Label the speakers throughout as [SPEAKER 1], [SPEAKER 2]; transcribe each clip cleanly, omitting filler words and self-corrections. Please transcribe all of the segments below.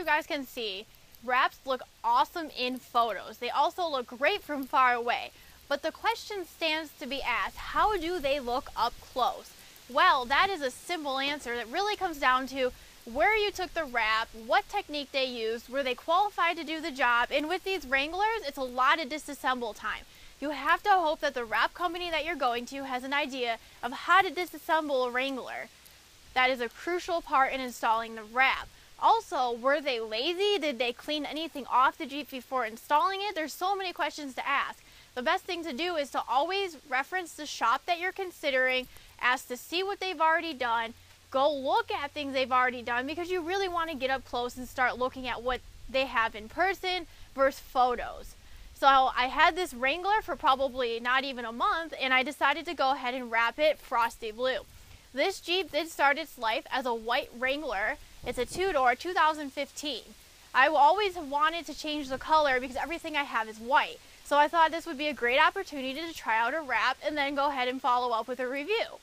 [SPEAKER 1] guys can see, wraps look awesome in photos. They also look great from far away. But the question stands to be asked, how do they look up close? Well, that is a simple answer that really comes down to where you took the wrap, what technique they used, were they qualified to do the job, and with these Wranglers, it's a lot of disassemble time. You have to hope that the wrap company that you're going to has an idea of how to disassemble a Wrangler. That is a crucial part in installing the wrap. Also, were they lazy? Did they clean anything off the Jeep before installing it? There's so many questions to ask. The best thing to do is to always reference the shop that you're considering, ask to see what they've already done, go look at things they've already done, because you really want to get up close and start looking at what they have in person versus photos. So I had this Wrangler for probably not even a month, and I decided to go ahead and wrap it frosty blue. This Jeep did start its life as a white Wrangler. It's a two-door 2015. I always wanted to change the color because everything I have is white. So I thought this would be a great opportunity to try out a wrap and then go ahead and follow up with a review.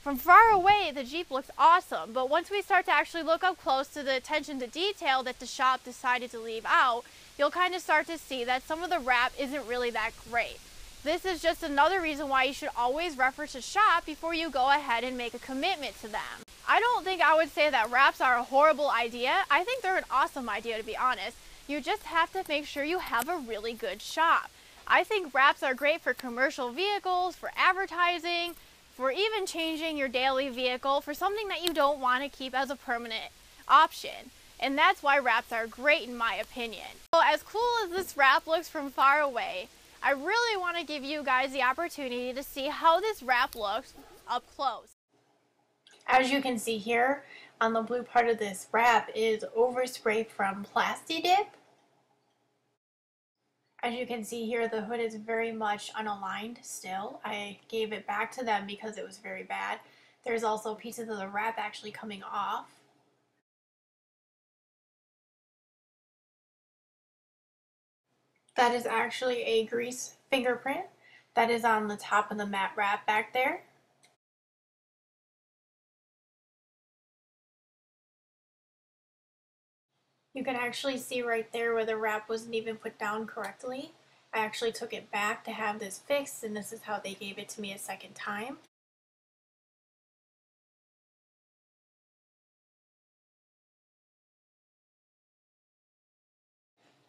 [SPEAKER 1] From far away, the Jeep looks awesome, but once we start to actually look up close to the attention to detail that the shop decided to leave out, you'll kind of start to see that some of the wrap isn't really that great. This is just another reason why you should always reference a shop before you go ahead and make a commitment to them. I don't think I would say that wraps are a horrible idea. I think they're an awesome idea, to be honest. You just have to make sure you have a really good shop. I think wraps are great for commercial vehicles, for advertising, for even changing your daily vehicle for something that you don't want to keep as a permanent option. And that's why wraps are great in my opinion. So as cool as this wrap looks from far away, I really want to give you guys the opportunity to see how this wrap looks up close. As you can see here, on the blue part of this wrap is overspray from Craptastic. As you can see here, the hood is very much unaligned still. I gave it back to them because it was very bad. There's also pieces of the wrap actually coming off. That is actually a grease fingerprint that is on the top of the matte wrap back there. You can actually see right there where the wrap wasn't even put down correctly. I actually took it back to have this fixed, and this is how they gave it to me a second time.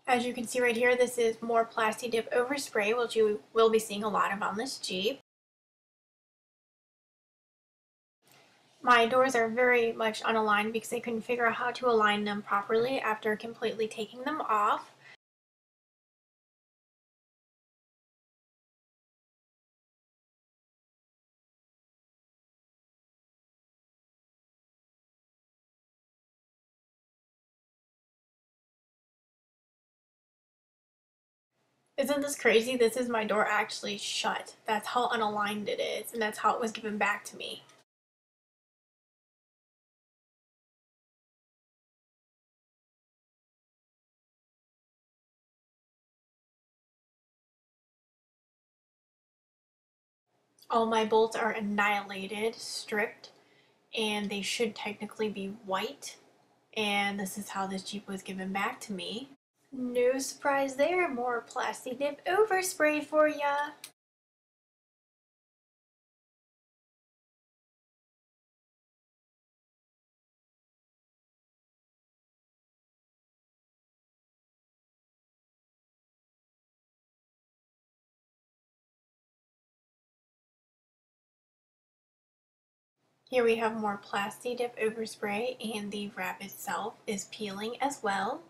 [SPEAKER 1] As you can see right here, this is more Craptastic overspray, which you will be seeing a lot of on this Jeep. My doors are very much unaligned because I couldn't figure out how to align them properly after completely taking them off. Isn't this crazy? This is my door actually shut. That's how unaligned it is, and that's how it was given back to me. All my bolts are annihilated, stripped, and they should technically be white. And this is how this Jeep was given back to me. No surprise there, more Craptastic overspray for ya. Here we have more Craptastic overspray, and the wrap itself is peeling as well.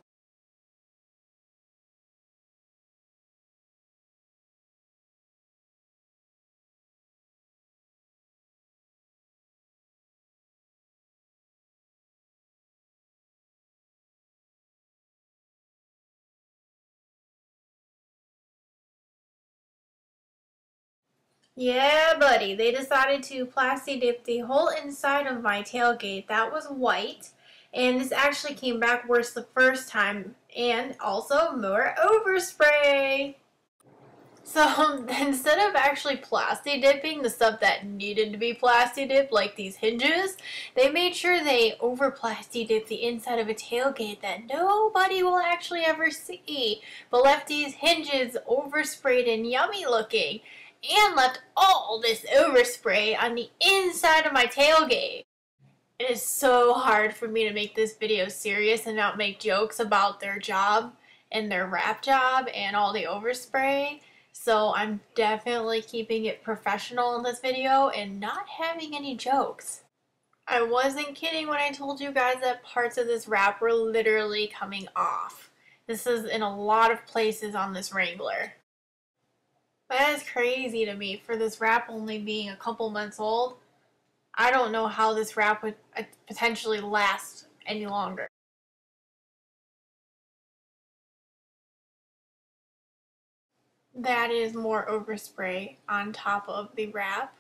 [SPEAKER 1] Yeah, buddy, they decided to Craptastic the whole inside of my tailgate. That was white, and this actually came back worse the first time, and also more overspray. So instead of actually plasti dipping the stuff that needed to be plasti dipped, like these hinges, they made sure they over plasti dipped the inside of a tailgate that nobody will actually ever see, but left these hinges oversprayed and yummy looking, and left all this overspray on the inside of my tailgate. It is so hard for me to make this video serious and not make jokes about their job and their wrap job and all the overspray. So I'm definitely keeping it professional in this video and not having any jokes. I wasn't kidding when I told you guys that parts of this wrap were literally coming off. This is in a lot of places on this Wrangler. That is crazy to me for this wrap only being a couple months old. I don't know how this wrap would potentially last any longer. That is more overspray on top of the wrap.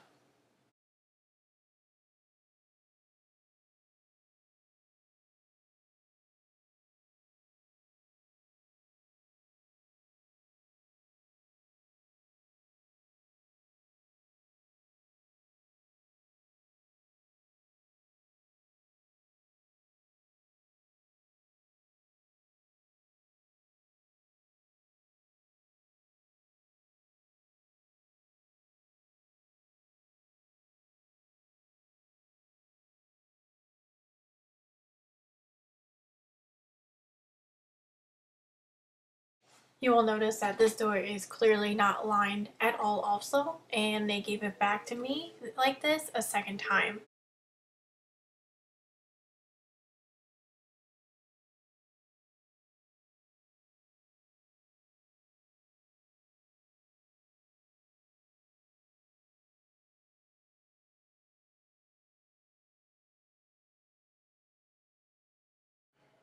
[SPEAKER 1] You will notice that this door is clearly not lined at all also, and they gave it back to me like this a second time.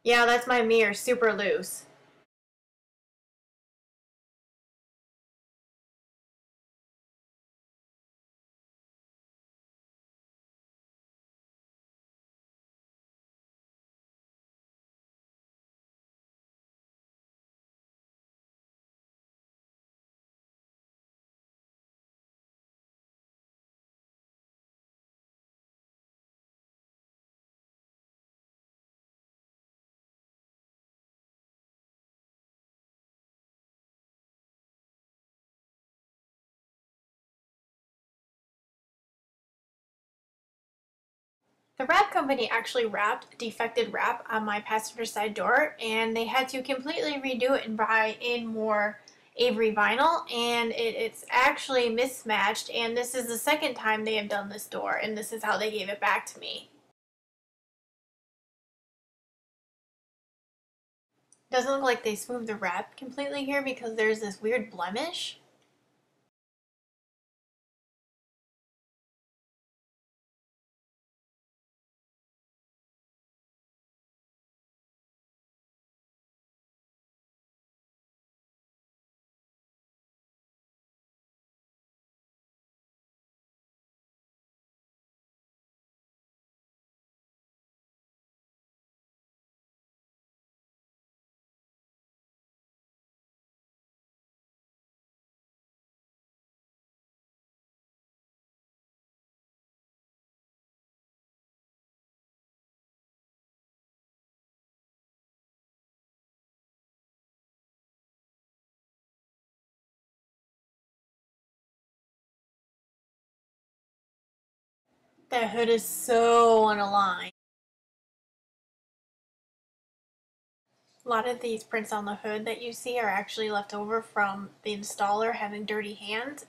[SPEAKER 1] Yeah, that's my mirror, super loose. The wrap company actually wrapped defected wrap on my passenger side door, and they had to completely redo it and buy in more Avery vinyl, and it's actually mismatched, and this is the second time they have done this door, and this is how they gave it back to me. Doesn't look like they smoothed the wrap completely here because there's this weird blemish. That hood is so unaligned. A lot of these prints on the hood that you see are actually left over from the installer having dirty hands.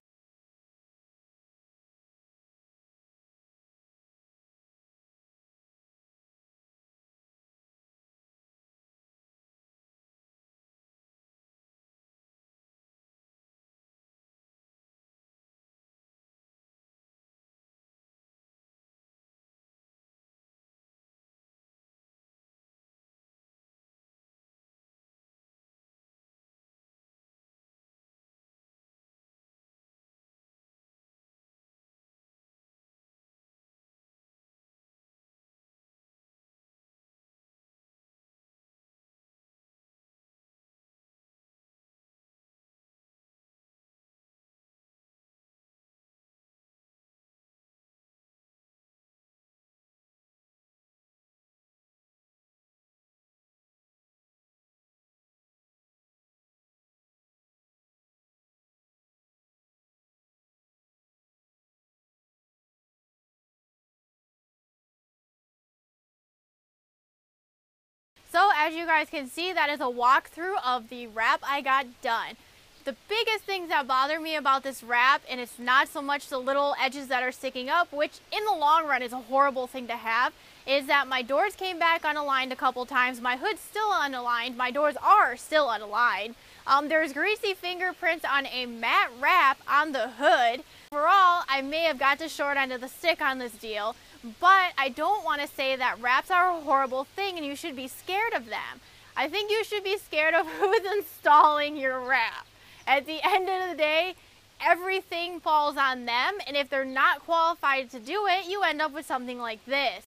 [SPEAKER 1] as you guys can see, that is a walkthrough of the wrap I got done. The biggest things that bother me about this wrap, and it's not so much the little edges that are sticking up, which in the long run is a horrible thing to have, is that my doors came back unaligned a couple times, my hood's still unaligned, my doors are still unaligned. There's greasy fingerprints on a matte wrap on the hood. Overall, I may have got the short end of the stick on this deal, but I don't want to say that wraps are a horrible thing and you should be scared of them. I think you should be scared of who's installing your wrap. At the end of the day, everything falls on them, and if they're not qualified to do it, you end up with something like this.